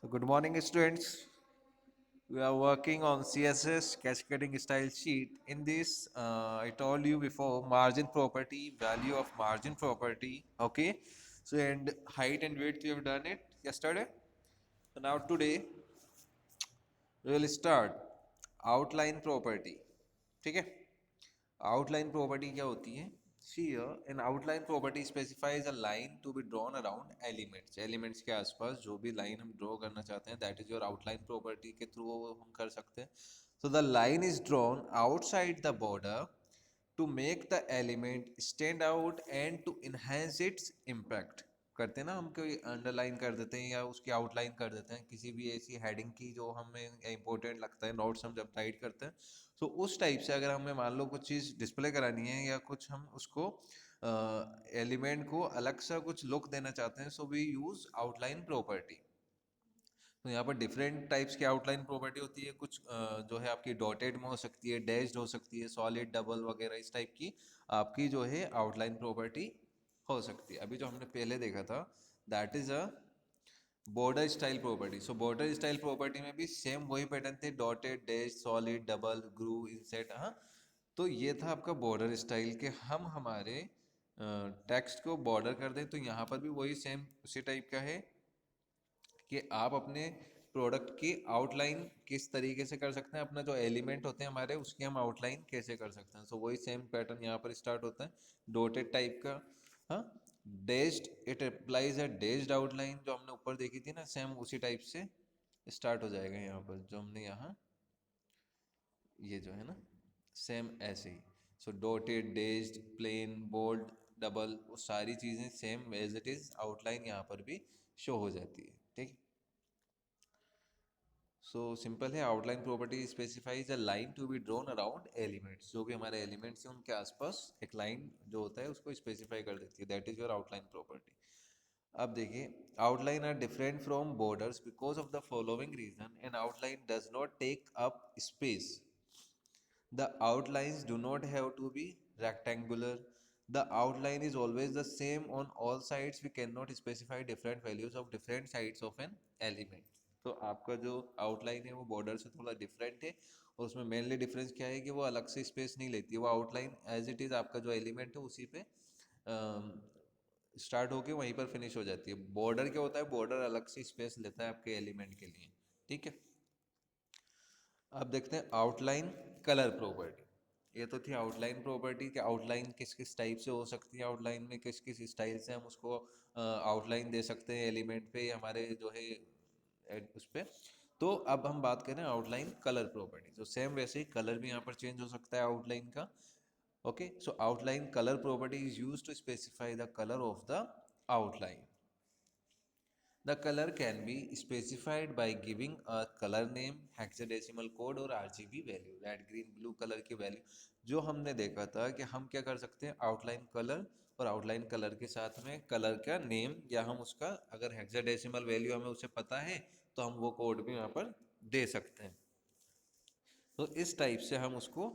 So good morning, students. We are working on CSS cascading style sheet. In this, I told you before margin property, value of margin property. Okay. So and height and width we have done it yesterday. So now today we will start outline property. ठीक है? Outline property क्या होती है? See here, an outline property specifies a line to be drawn around elements. Elements के आसपास जो भी line हम draw करना चाहते हैं, that is your outline property के through हम कर सकते हैं. So the line is drawn outside the border to make the element stand out and to enhance its impact. करते हैं ना, हम कोई अंडरलाइन कर देते हैं या उसकी आउटलाइन कर देते हैं किसी भी ऐसी हेडिंग की जो हमें इंपॉर्टेंट लगता है, नोट्स हम जब टाइट करते हैं. तो उस टाइप से अगर हमें मान लो कुछ चीज़ डिस्प्ले करानी है या कुछ हम उसको एलिमेंट को अलग सा कुछ लुक देना चाहते हैं, so we use outline property. तो यहाँ पर डिफरेंट टाइप्स की आउटलाइन प्रॉपर्टी होती है. कुछ जो है आपकी डॉटेड में हो सकती है, डैश्ड हो सकती है, सॉलिड, डबल वगैरह इस टाइप की आपकी जो है आउटलाइन प्रॉपर्टी हो सकती है. अभी जो हमने पहले देखा था that is a border style property. So border style property में भी सेम वही पैटर्न थे, डॉटेड, डैश, सॉलिड, डबल, ग्रू, इंसेट. हाँ, तो ये था आपका बॉर्डर स्टाइल के हम हमारे टेक्स्ट को बॉर्डर कर दें. तो यहाँ पर भी वही सेम उसी टाइप का है कि आप अपने प्रोडक्ट की आउटलाइन किस तरीके से कर सकते हैं, अपना जो एलिमेंट होते हैं हमारे उसकी हम आउटलाइन कैसे कर सकते हैं. सो वही सेम पैटर्न यहाँ पर स्टार्ट होता है, डॉटेड टाइप का. हाँ, dazed, it applies a dazed outline जो हमने ऊपर देखी थी ना, सेम उसी टाइप से स्टार्ट हो जाएगा यहाँ पर जो हमने यहाँ ये जो है ना सेम ऐसे ही. So dotted, dashed, plain, bold, double, वो सारी चीज़ें same as it is outline यहाँ पर भी शो हो जाती है. ठीक. सो सिंपल है, outline property specifies a line to be drawn around elements. जो भी हमारे एलिमेंट्स हैं उनके आसपास एक लाइन जो होता है उसको स्पेसिफाई कर देती है. That is your outline property. अब देखिए, outline are different from borders because of the following reason. An outline does not take up space. The outlines do not have to be rectangular. The outline is always the same on all sides. We cannot specify different values of different sides of an element. तो आपका जो outline है वो border से थोड़ा different है और उसमें मेनली डिफरेंस क्या है कि वो अलग से स्पेस नहीं लेती है. वो आउटलाइन एज इट इज़ आपका जो एलिमेंट है उसी पे स्टार्ट होके वहीं पर फिनिश हो जाती है. बॉर्डर क्या होता है, बॉर्डर अलग से स्पेस लेता है आपके एलिमेंट के लिए. ठीक है. अब देखते हैं आउटलाइन कलर प्रॉपर्टी. ये तो थी आउटलाइन प्रॉपर्टी कि आउटलाइन किस किस टाइप से हो सकती है, आउटलाइन में किस किस स्टाइल से हम उसको आउटलाइन दे सकते हैं एलिमेंट पे हमारे जो है उस पे. तो अब हम बात करें आउटलाइन कलर प्रॉपर्टी. तो सेम वैसे ही कलर भी यहाँ पर चेंज हो सकता है आउटलाइन का. Okay, so outline colour property is use to specify the colour of the outline. The color can be specified by giving a color name, hexadecimal code और RGB value. Red, green, blue colour की value जो हमने देखा था कि हम क्या कर सकते हैं, आउटलाइन कलर और आउटलाइन कलर के साथ में कलर का नेम या हम उसका अगर हेक्साडेसिमल वैल्यू हमें उसे पता है तो हम वो कोड भी यहाँ पर दे सकते हैं. तो इस टाइप से हम उसको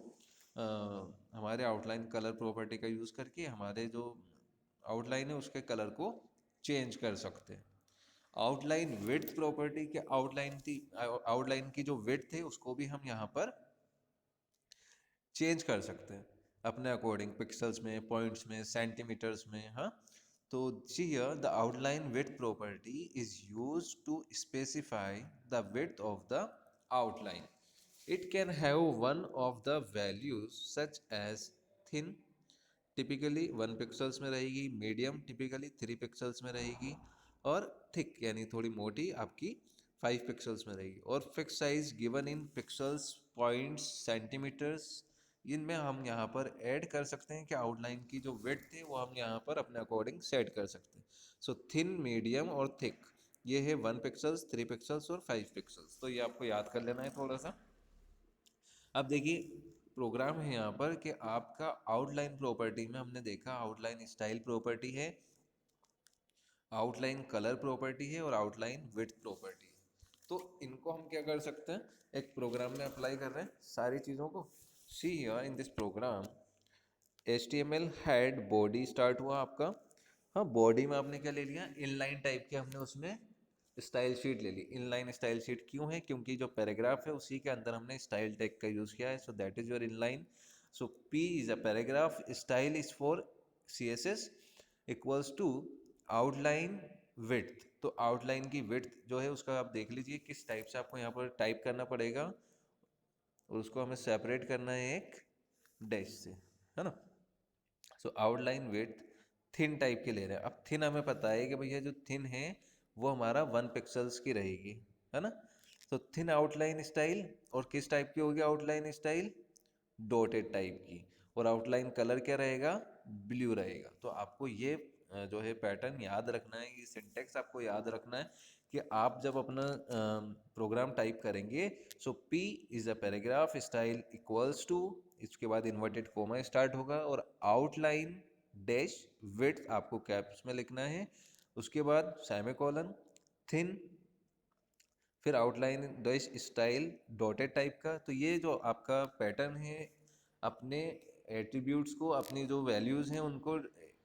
हमारे आउटलाइन कलर प्रॉपर्टी का यूज़ करके हमारे जो आउटलाइन है उसके कलर को चेंज कर सकते हैं. आउटलाइन विड्थ प्रॉपर्टी के आउटलाइन की जो विड्थ है उसको भी हम यहाँ पर चेंज कर सकते हैं अपने अकॉर्डिंग, पिक्सल्स में, पॉइंट्स में, सेंटीमीटर्स में. हाँ, तो here the outline width property is use to specify the width of the outline. It can have one of the values such as thin, typically 1 pixels में रहेगी, मीडियम टिपिकली 3 पिक्सल्स में रहेगी और thick यानी थोड़ी मोटी आपकी 5 पिक्सल्स में रहेगी. और fix size given in pixels, points, centimetres. इनमें हम यहाँ पर ऐड कर सकते हैं कि आउटलाइन की जो विड्थ है वो हम यहाँ पर अपने अकॉर्डिंग सेट कर सकते हैं. सो थिन, मीडियम और थिक ये है 1 पिक्सल्स, 3 पिक्सल्स और 5 पिक्सल्स. तो ये आपको याद कर लेना है थोड़ा सा. अब देखिए, प्रोग्राम है यहाँ पर कि आपका आउटलाइन प्रॉपर्टी में हमने देखा आउटलाइन स्टाइल प्रॉपर्टी है, आउटलाइन कलर प्रॉपर्टी है और आउटलाइन विड्थ प्रॉपर्टी है. तो इनको हम क्या कर सकते हैं, एक प्रोग्राम में अप्लाई कर रहे हैं सारी चीज़ों को. See here in this program HTML head body start हुआ आपका. हाँ, बॉडी में आपने क्या ले लिया, इनलाइन टाइप के हमने उसमें स्टाइल शीट ले ली। इनलाइन स्टाइल शीट क्यों है? क्योंकि जो पैराग्राफ है उसी के अंदर हमने स्टाइल टैग का यूज़ किया है, so that is your inline. So P is a paragraph, style is for CSS equals to outline width. तो आउटलाइन की विड्थ जो है उसका आप देख लीजिए किस टाइप से आपको यहाँ पर टाइप करना पड़ेगा, और उसको हमें सेपरेट करना है एक डैश से, है ना। सो आउटलाइन विड्थ थिन टाइप के ले रहे हैं। अब थिन हमें पता है कि भैया जो थिन है वो हमारा 1 पिक्सल्स की रहेगी, है ना। तो थिन आउटलाइन स्टाइल, और किस टाइप की होगी आउटलाइन स्टाइल? डॉटेड टाइप की। और आउटलाइन कलर क्या रहेगा? ब्लू रहेगा। तो आपको ये जो है पैटर्न याद रखना है, ये सिंटेक्स आपको याद रखना है कि आप जब अपना प्रोग्राम टाइप करेंगे, so P is a paragraph, style equals to, इसके बाद इन्वर्टेड कोमा स्टार्ट होगा, और आउटलाइन डैश विड्थ आपको कैप्स में लिखना है, उसके बाद सेमीकोलन, थिन, फिर outline dash style dotted type का। तो ये जो आपका पैटर्न है अपने एट्रीब्यूट्स को, अपनी जो वैल्यूज़ हैं उनको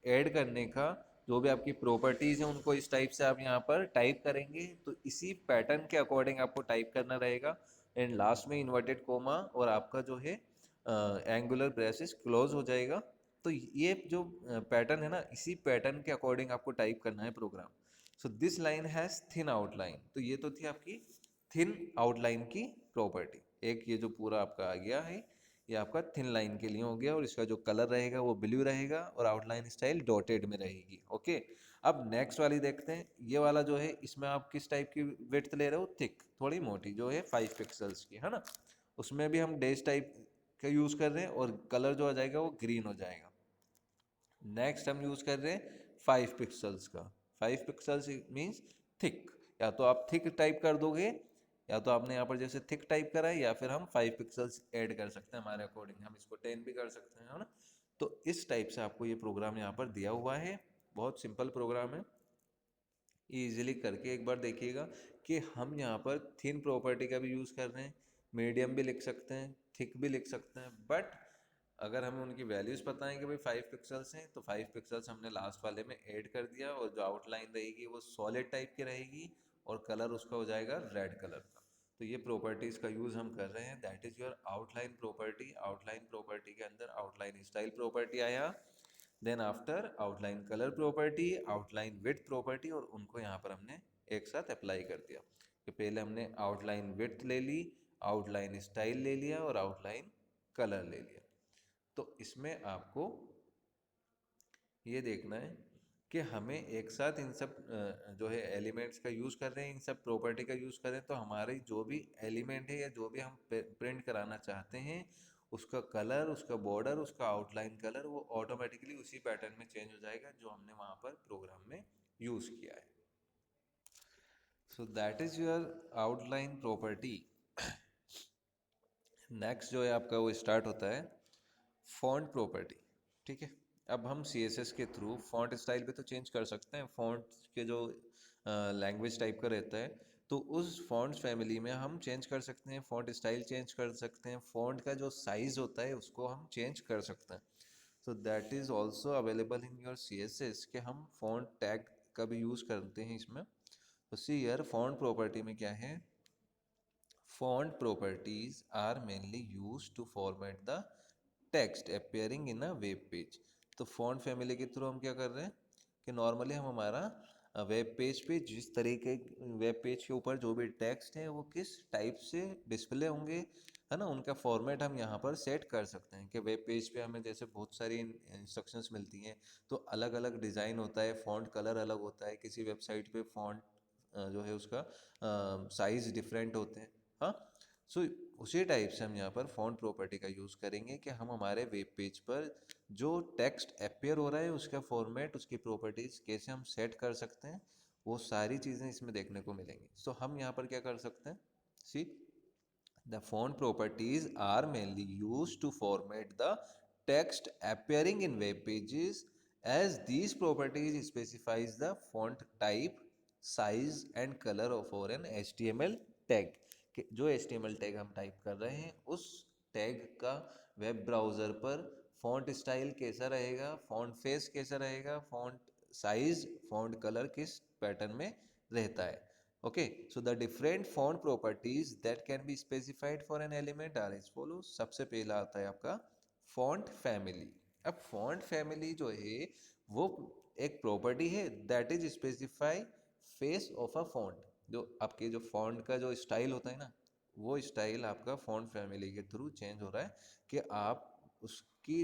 ऐड करने का, जो भी आपकी प्रॉपर्टीज़ हैं उनको इस टाइप से आप यहाँ पर टाइप करेंगे, तो इसी पैटर्न के अकॉर्डिंग आपको टाइप करना रहेगा। एंड लास्ट में इन्वर्टेड कोमा और आपका जो है एंगुलर ब्रेसेस क्लोज हो जाएगा। तो ये जो पैटर्न है ना, इसी पैटर्न के अकॉर्डिंग आपको टाइप करना है program. So this line has thin outline. तो ये तो थी आपकी थिन आउटलाइन की प्रॉपर्टी। एक ये जो पूरा आपका आ गया है ये आपका थिन लाइन के लिए हो गया, और इसका जो कलर रहेगा वो ब्लू रहेगा, और आउटलाइन स्टाइल डॉटेड में रहेगी। ओके, अब नेक्स्ट वाली देखते हैं। ये वाला जो है इसमें आप किस टाइप की विड्थ ले रहे हो? थिक, थोड़ी मोटी, जो है 5 पिक्सल्स की, है ना। उसमें भी हम डैश टाइप का यूज़ कर रहे हैं, और कलर जो आ जाएगा वो ग्रीन हो जाएगा। नेक्स्ट हम यूज़ कर रहे हैं 5 पिक्सल्स का। 5 पिक्सल्स मीन्स थिक। या तो आप थिक टाइप कर दोगे, या तो आपने यहाँ पर जैसे थिक टाइप करा है, या फिर हम 5 पिक्सल्स ऐड कर सकते हैं हमारे अकॉर्डिंग, हम इसको 10 भी कर सकते हैं, है ना। तो इस टाइप से आपको ये प्रोग्राम यहाँ पर दिया हुआ है। बहुत सिंपल प्रोग्राम है, ईजिली करके एक बार देखिएगा कि हम यहाँ पर थिन प्रॉपर्टी का भी यूज़ कर रहे हैं, मीडियम भी लिख सकते हैं, थिक भी लिख सकते हैं, बट अगर हमें उनकी वैल्यूज़ पता है कि भाई 5 पिक्सल्स हैं, तो 5 पिक्सल्स हमने लास्ट वाले में ऐड कर दिया, और जो आउटलाइन रहेगी वो सॉलिड टाइप की रहेगी, और कलर उसका हो जाएगा रेड कलर का। तो ये प्रॉपर्टीज़ का यूज़ हम कर रहे हैं, that is your outline property. Outline property के अंदर आउटलाइन स्टाइल प्रॉपर्टी आया, then after outline colour property, outline width property, और उनको यहाँ पर हमने एक साथ अप्लाई कर दिया कि पहले हमने आउटलाइन विड्थ ले ली, आउटलाइन स्टाइल ले लिया, और आउटलाइन कलर ले लिया। तो इसमें आपको ये देखना है कि हमें एक साथ इन सब जो है एलिमेंट्स का यूज़ कर रहे हैं, इन सब प्रॉपर्टी का यूज़ कर रहे हैं, तो हमारी जो भी एलिमेंट है या जो भी हम प्रिंट कराना चाहते हैं उसका कलर, उसका बॉर्डर, उसका आउटलाइन कलर वो ऑटोमेटिकली उसी पैटर्न में चेंज हो जाएगा जो हमने वहाँ पर प्रोग्राम में यूज़ किया है। So that is your outline property. Next जो है आपका वो स्टार्ट होता है फॉन्ट प्रॉपर्टी। ठीक है, अब हम CSS के थ्रू फॉन्ट स्टाइल भी तो चेंज कर सकते हैं। फॉन्ट के जो लैंग्वेज टाइप का रहता है, तो उस फॉन्ट फैमिली में हम चेंज कर सकते हैं, फॉन्ट स्टाइल चेंज कर सकते हैं, फॉन्ट का जो साइज होता है उसको हम चेंज कर सकते हैं। So that is also available in your CSS कि हम फॉन्ट टैग का भी यूज़ करते हैं इसमें। तो सी यार फॉन्ट प्रॉपर्टी में क्या है? Font properties are mainly used to format the text appearing in a web page। तो font family के थ्रू हम क्या कर रहे हैं कि नॉर्मली हम हमारा वेब पेज पे जिस तरीके वेब पेज के ऊपर जो भी टेक्स्ट है वो किस टाइप से डिस्प्ले होंगे, है ना, उनका फॉर्मेट हम यहाँ पर सेट कर सकते हैं। कि वेब पेज पे हमें जैसे बहुत सारी इंस्ट्रक्शंस मिलती हैं, तो अलग अलग डिज़ाइन होता है, फॉन्ट कलर अलग होता है, किसी वेबसाइट पे फॉन्ट जो है उसका साइज़ डिफरेंट होते हैं। हाँ, सो उसी टाइप से हम यहाँ पर फॉन्ट प्रॉपर्टी का यूज़ करेंगे कि हम हमारे वेब पेज पर जो टेक्स्ट अपेयर हो रहा है उसका फॉर्मेट, उसकी प्रॉपर्टीज़ कैसे हम सेट कर सकते हैं, वो सारी चीज़ें इसमें देखने को मिलेंगी। सो हम यहाँ पर क्या कर सकते हैं? सी the font properties are mainly used to format the text appearing in web pages, as these properties specifies the font type, size and color of for an HTML tag। कि जो HTML टैग हम type कर रहे हैं उस tag का web browser पर font style कैसा रहेगा, फॉन्ट फेस कैसा रहेगा, फॉन्ट साइज, फॉन्ट कलर किस पैटर्न में रहता है। Okay, so the different font properties that can be specified for an element are as follows. सबसे पहला आता है आपका font family. अब font family जो है वो एक प्रॉपर्टी है that is specify face of a font. जो आपके जो font का जो स्टाइल होता है ना, वो स्टाइल आपका font family के थ्रू चेंज हो रहा है कि आप उसकी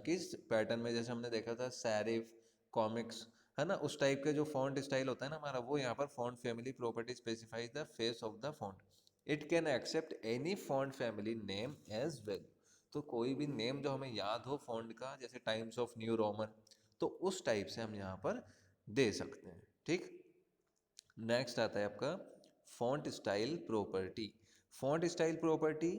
किस पैटर्न में, जैसे हमने देखा था सैरिफ कॉमिक्स है ना, उस टाइप का जो फॉन्ट स्टाइल होता है ना हमारा, वो यहाँ पर font family property specifies the face of the font. It can accept any font family name as well. तो कोई भी नेम जो हमें याद हो फॉन्ट का, जैसे टाइम्स ऑफ न्यू रोमन, तो उस टाइप से हम यहाँ पर दे सकते हैं. ठीक. नेक्स्ट आता है आपका font style property. Font style property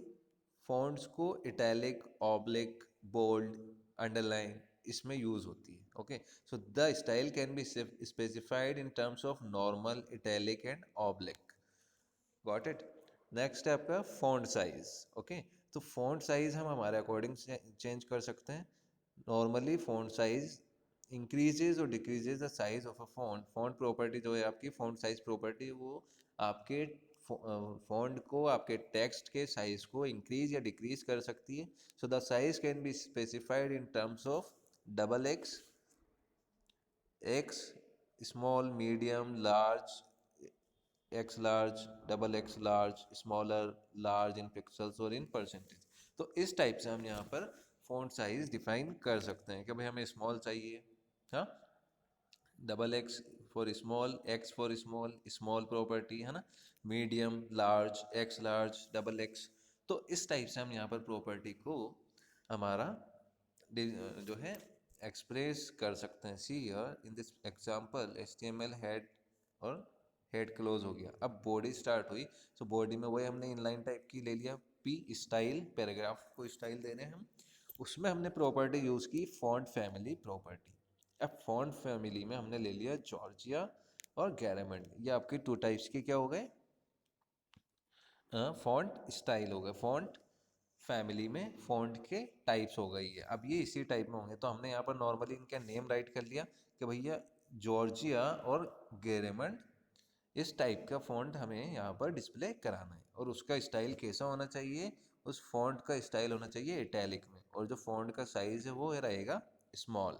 fonts को इटैलिक, ऑब्लिक, बोल्ड, अंडरलाइन इसमें यूज होती है. Okay, so the style can be specified in terms of normal, italic and oblique. Got it. Next है आपका फॉन्ट साइज. ओके, तो font size हम हमारे according change कर सकते हैं. नॉर्मली फॉन्ट साइज इंक्रीजेज और decreases the size of a font. Font property जो है आपकी फॉन्ट साइज प्रॉपर्टी, वो आपके फॉन्ट को, आपके टेक्स्ट के साइज को इंक्रीज या डिक्रीज कर सकती है. So the size can be specified in terms of double x, x small, medium, large, x large, double x large, smaller, large in pixels और इन परसेंटेज. तो इस टाइप से हम यहाँ पर फॉन्ट साइज डिफाइन कर सकते हैं कि भाई हमें स्मॉल चाहिए, हाँ, double x for small, x for small, small property है ना, medium, large, x large, double x. तो इस टाइप से हम यहाँ पर प्रॉपर्टी को हमारा जो है एक्सप्रेस कर सकते हैं. सी here in this example HTML head और हेड क्लोज हो गया. अब बॉडी स्टार्ट हुई, तो बॉडी में वही हमने इनलाइन टाइप की ले लिया, पी स्टाइल, पैराग्राफ को स्टाइल दे रहे हैं हम. उसमें हमने प्रॉपर्टी यूज की फॉन्ट फैमिली प्रॉपर्टी. अब फॉन्ट फैमिली में हमने ले लिया जॉर्जिया और गैरामंड. ये आपके टू टाइप्स के क्या हो गए, फॉन्ट स्टाइल हो गए. फॉन्ट फैमिली में फॉन्ट के टाइप्स हो गई है. अब ये इसी टाइप में होंगे, तो हमने यहाँ पर नॉर्मली इनका नेम राइट कर लिया कि भैया जॉर्जिया और गैरामंड इस टाइप का फॉन्ट हमें यहाँ पर डिस्प्ले कराना है. और उसका स्टाइल कैसा होना चाहिए, उस फॉन्ट का स्टाइल होना चाहिए इटैलिक में, और जो फॉन्ट का साइज है वो रहेगा स्मॉल.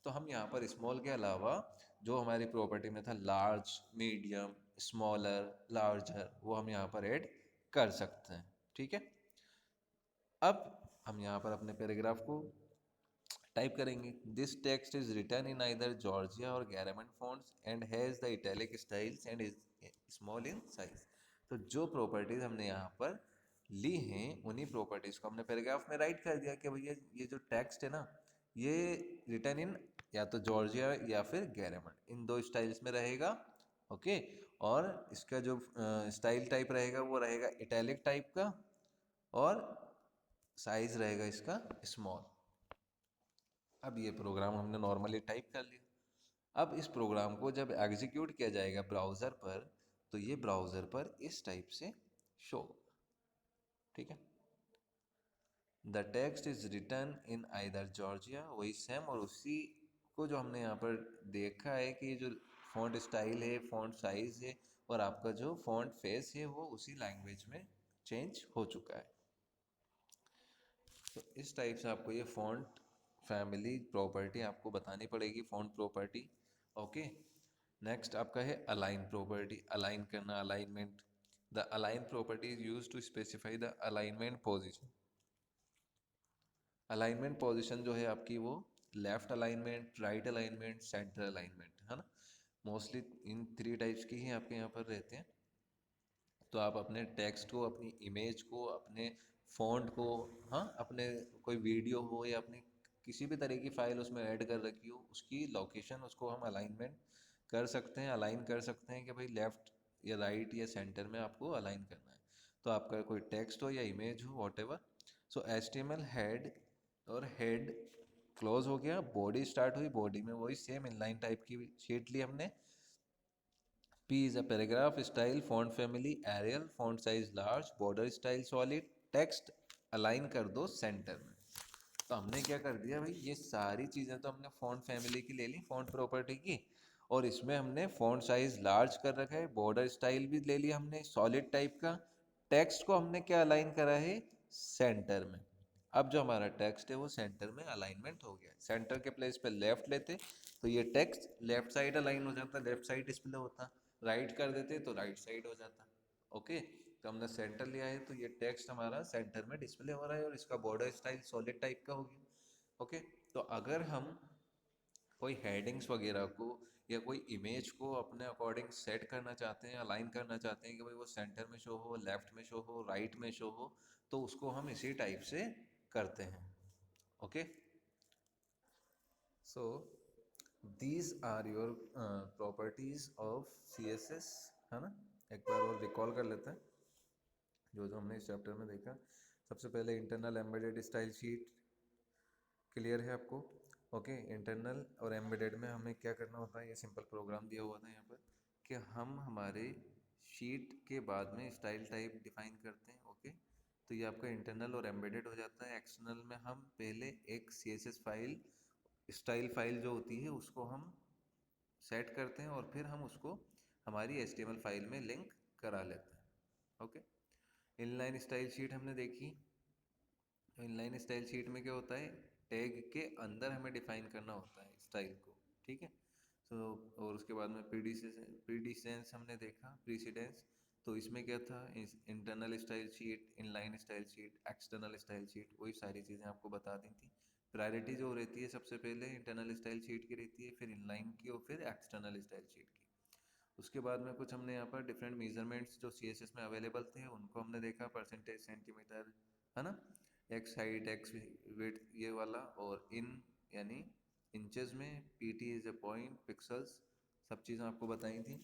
तो हम यहाँ पर स्मॉल के अलावा जो हमारी प्रॉपर्टी में था लार्ज, मीडियम, स्मॉलर, लार्जर, वो हम यहाँ पर ऐड कर सकते हैं. ठीक है. अब हम यहाँ पर अपने पैराग्राफ को टाइप करेंगे. This text is written in either Georgia or Garamond fonts and has the italic styles and is small in size. तो जो प्रॉपर्टीज हमने यहाँ पर ली हैं उन्हीं प्रॉपर्टीज को हमने पैराग्राफ में राइट कर दिया कि भैया ये जो टेक्स्ट है ना, ये रिटन इन या तो जॉर्जिया या फिर गैरामंड, इन दो स्टाइल्स में रहेगा. ओके, और इसका जो स्टाइल टाइप रहेगा वो रहेगा इटैलिक टाइप का, और साइज रहेगा इसका स्मॉल. अब ये प्रोग्राम हमने नॉर्मली टाइप कर लिया. अब इस प्रोग्राम को जब एग्जीक्यूट किया जाएगा ब्राउज़र पर, तो ये ब्राउज़र पर इस टाइप से शो. ठीक है. The text is written in either Georgia, वही सेम, और उसी को जो हमने यहाँ पर देखा है कि जो फॉन्ट स्टाइल है, फॉन्ट साइज है, और आपका जो फॉन्ट फेस है वो उसी लैंग्वेज में चेंज हो चुका है. तो इस टाइप से आपको ये फॉन्ट फैमिली प्रॉपर्टी आपको बतानी पड़ेगी, फॉन्ट प्रॉपर्टी. ओके. नेक्स्ट आपका है अलाइन प्रॉपर्टी. अलाइन करना, alignment. The align property is use to specify the alignment position. Alignment position जो है आपकी वो left alignment, right alignment, centre alignment, है ना. मोस्टली इन थ्री टाइप्स की ही आपके यहाँ पर रहते हैं. तो आप अपने टेक्स्ट को, अपनी इमेज को, अपने फॉन्ट को, हाँ, अपने कोई वीडियो हो या अपनी किसी भी तरह की फाइल उसमें ऐड कर रखी हो, उसकी लोकेशन, उसको हम अलाइनमेंट कर सकते हैं, अलाइन कर सकते हैं कि भाई लेफ्ट या राइट या सेंटर में आपको अलाइन करना है. तो आपका कोई टेक्स्ट हो या इमेज हो, what ever. So HTML head और हेड क्लोज हो गया, बॉडी स्टार्ट हुई, बॉडी में वही सेम इनलाइन टाइप की शीट ली हमने. P is a paragraph style, font family Arial, font size large, border style solid, text align कर दो सेंटर में. तो हमने क्या कर दिया भाई, ये सारी चीज़ें तो हमने फॉन्ट फैमिली की ले ली, फॉन्ट प्रॉपर्टी की, और इसमें हमने फॉन्ट साइज लार्ज कर रखा है, बॉर्डर स्टाइल भी ले लिया हमने सॉलिड टाइप का। टेक्स्ट को हमने क्या अलाइन करा है, सेंटर में। अब जो हमारा टेक्स्ट है वो सेंटर में अलाइनमेंट हो गया। सेंटर के प्लेस पे लेफ्ट लेते तो ये टेक्स्ट लेफ्ट साइड अलाइन हो जाता, लेफ्ट साइड डिस्प्ले होता। राइट कर देते तो राइट साइड हो जाता। ओके, तो हमने सेंटर लिया है तो ये टेक्स्ट हमारा सेंटर में डिस्प्ले हो रहा है और इसका बॉर्डर स्टाइल सॉलिड टाइप का हो गया। ओके, तो अगर हम कोई हेडिंग्स वगैरह को या कोई इमेज को अपने अकॉर्डिंग सेट करना चाहते हैं, अलाइन करना चाहते हैं कि भाई वो सेंटर में शो हो, लेफ्ट में शो हो, राइट में शो हो, तो उसको हम इसी टाइप से करते हैं। Okay, so these are your properties of CSS, है ना। एक बार और रिकॉल कर लेते हैं जो जो हमने इस चैप्टर में देखा। सबसे पहले internal embedded style sheet, clear है आपको। ओके, इंटरनल और एम्बेडेड में हमें क्या करना होता है, ये सिंपल प्रोग्राम दिया हुआ था यहाँ पर कि हम हमारे शीट के बाद में स्टाइल टाइप डिफाइन करते हैं। ओके, तो ये आपका इंटरनल और एम्बेडेड हो जाता है। एक्सटर्नल में हम पहले एक सीएसएस फाइल, स्टाइल फाइल जो होती है उसको हम सेट करते हैं और फिर हम उसको हमारी एचटीएमएल फाइल में लिंक करा लेते हैं। ओके, इनलाइन स्टाइल शीट हमने देखी। तो इनलाइन स्टाइल शीट में क्या होता है, टैग के अंदर हमें डिफाइन करना होता है स्टाइल को, ठीक है। तो और उसके बाद में प्रीडिसेंस हमने देखा, प्रीसीडेंस। तो इसमें क्या था, internal style sheet, inline style sheet, external style sheet, वही सारी चीज़ें आपको बता दी थी। प्रायोरिटी जो रहती है सबसे पहले इंटरनल स्टाइल शीट की रहती है, फिर इनलाइन की और फिर एक्सटर्नल स्टाइल शीट की। उसके बाद में कुछ हमने यहाँ पर डिफरेंट मेजरमेंट्स जो सीएसएस में अवेलेबल थे उनको हमने देखा, परसेंटेज, सेंटीमीटर, है ना, एक्स हाइट, एक्स विड्थ ये वाला, और इन यानी इंचेस में, PT is a point, pixels, सब चीज़ें आपको बताई थी।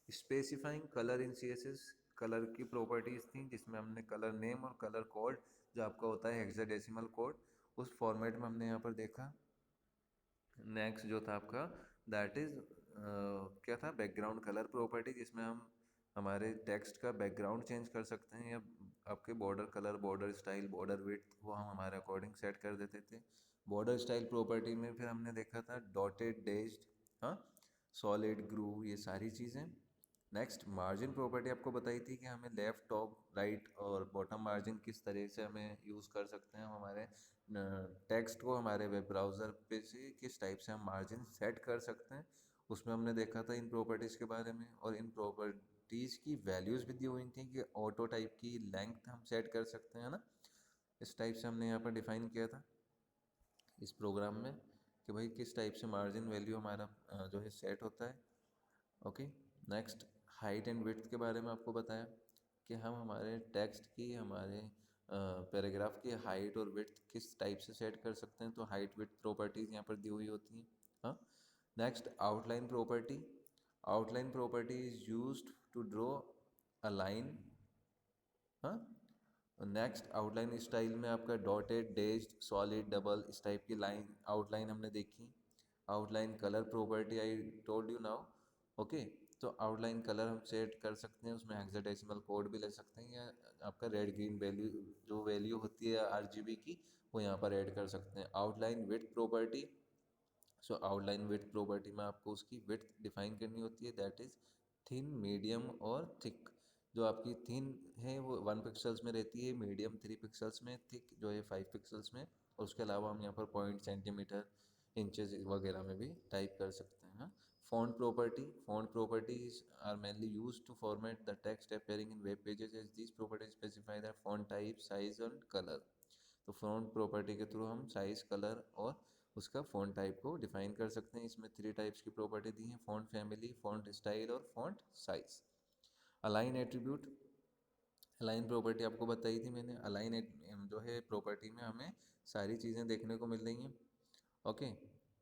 स्पेसिफाइंग कलर इन सीएसएस, कलर की प्रॉपर्टीज थी जिसमें हमने कलर नेम और कलर कोड जो आपका होता है हेक्साडेसिमल कोड, उस फॉर्मेट में हमने यहाँ पर देखा। नेक्स्ट जो था आपका दैट इज क्या था, बैकग्राउंड कलर प्रॉपर्टी, जिसमें हम हमारे टेक्स्ट का बैकग्राउंड चेंज कर सकते हैं या आपके border colour, border style, border width वो हम हमारे अकॉर्डिंग सेट कर देते थे। बॉर्डर स्टाइल प्रॉपर्टी में फिर हमने देखा था डॉटेड, डेज्ड, हाँ, सॉलिड, ग्रू, ये सारी चीज़ें। नेक्स्ट मार्जिन प्रॉपर्टी आपको बताई थी कि हमें लेफ़्ट, टॉप, राइट और बॉटम मार्जिन किस तरह से हमें यूज़ कर सकते हैं। हम हमारे टेक्स्ट को हमारे वेब ब्राउज़र पे से किस टाइप से हम मार्जिन सेट कर सकते हैं, उसमें हमने देखा था इन प्रॉपर्टीज़ के बारे में। और इन प्रॉपर्टीज़ की वैल्यूज़ भी दी हुई थी कि ऑटो टाइप की लेंथ हम सेट कर सकते हैं ना। इस टाइप से हमने यहाँ पर डिफाइन किया था इस प्रोग्राम में कि भाई किस टाइप से मार्जिन वैल्यू हमारा जो है सेट होता है। Okay, next height and width के बारे में आपको बताया कि हम हमारे टेक्स्ट की, हमारे पैराग्राफ की हाइट और विड्थ किस टाइप से सेट कर सकते हैं। तो हाइट विड्थ प्रॉपर्टीज़ यहाँ पर दी हुई होती हैं। हाँ, next outline property, outline property is used to draw a line. हाँ, नेक्स्ट आउटलाइन स्टाइल में आपका डॉटेड, डेज्ड, सॉलिड, डबल, इस टाइप की लाइन आउटलाइन हमने देखी। Outline colour property I told you now. Okay, तो आउटलाइन कलर हम set कर सकते हैं, उसमें हेक्साडेसिमल कोड भी ले सकते हैं या आपका रेड ग्रीन वैल्यू जो वैल्यू होती है आरजीबी की वो यहाँ पर ऐड कर सकते हैं। आउटलाइन विड्थ प्रॉपर्टी, सो आउटलाइन विड्थ प्रॉपर्टी में आपको उसकी विड्थ डिफाइन करनी होती है, दैट इज थिन, मीडियम और थिक। जो आपकी थिन है वो 1 पिक्सल्स में रहती है, मीडियम 3 पिक्सल्स में, थिक जो है 5 पिक्सल्स में। और उसके अलावा हम यहाँ पर पॉइंट, सेंटीमीटर, इंचेस वगैरह में भी टाइप कर सकते हैं। Font property, font properties are mainly used to format the text appearing in web pages as these properties specify the font type, size and color। तो फ़ॉन्ट प्रॉपर्टी के through हम size, colour और उसका font type को define कर सकते हैं। इसमें 3 टाइप्स की प्रॉपर्टी दी हैं, फ़ॉन्ट फैमिली, फ़ॉन्ट स्टाइल और font size. Align attribute, align property आपको बताई थी मैंने। अलाइन जो है प्रॉपर्टी में हमें सारी चीज़ें देखने को मिल रही हैं। ओके,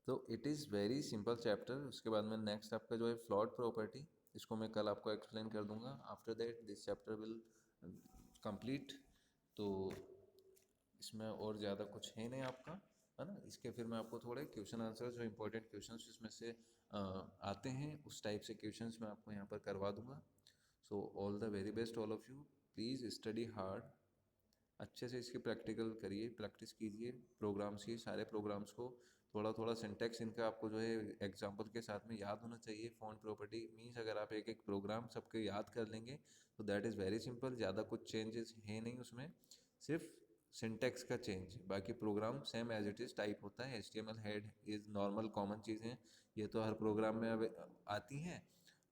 तो it is very simple chapter. उसके बाद में नेक्स्ट आपका जो है फ्लॉट प्रॉपर्टी, इसको मैं कल आपको एक्सप्लेन कर दूंगा। After that this chapter will complete. तो इसमें और ज़्यादा कुछ है नहीं आपका, है ना। इसके फिर मैं आपको थोड़े क्वेश्चन आंसर जो इंपॉर्टेंट क्वेश्चन इसमें से आते हैं उस टाइप से क्वेश्चन मैं आपको यहाँ पर करवा दूंगा। So all the very best all of you, please study hard, अच्छे से इसकी प्रैक्टिकल करिए, प्रैक्टिस कीजिए प्रोग्राम्स की, सारे प्रोग्राम्स को थोड़ा थोड़ा सिंटेक्स इनका आपको जो है एग्जांपल के साथ में याद होना चाहिए। फ़ॉन्ट प्रॉपर्टी मीन्स अगर आप एक एक प्रोग्राम सबके याद कर लेंगे तो दैट इज़ वेरी सिंपल, ज़्यादा कुछ चेंजेस है नहीं उसमें, सिर्फ सिंटेक्स का चेंज, बाकी program same as it is type होता है। HTML head is normal common चीज़ें, ये तो हर प्रोग्राम में अब आती हैं।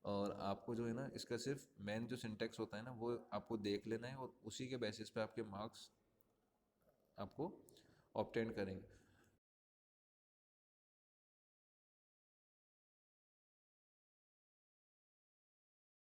और आपको जो है ना इसका सिर्फ मेन जो सिंटेक्स होता है ना वो आपको देख लेना है और उसी के बेसिस पे आपके मार्क्स आपको ऑब्टेन करेंगे।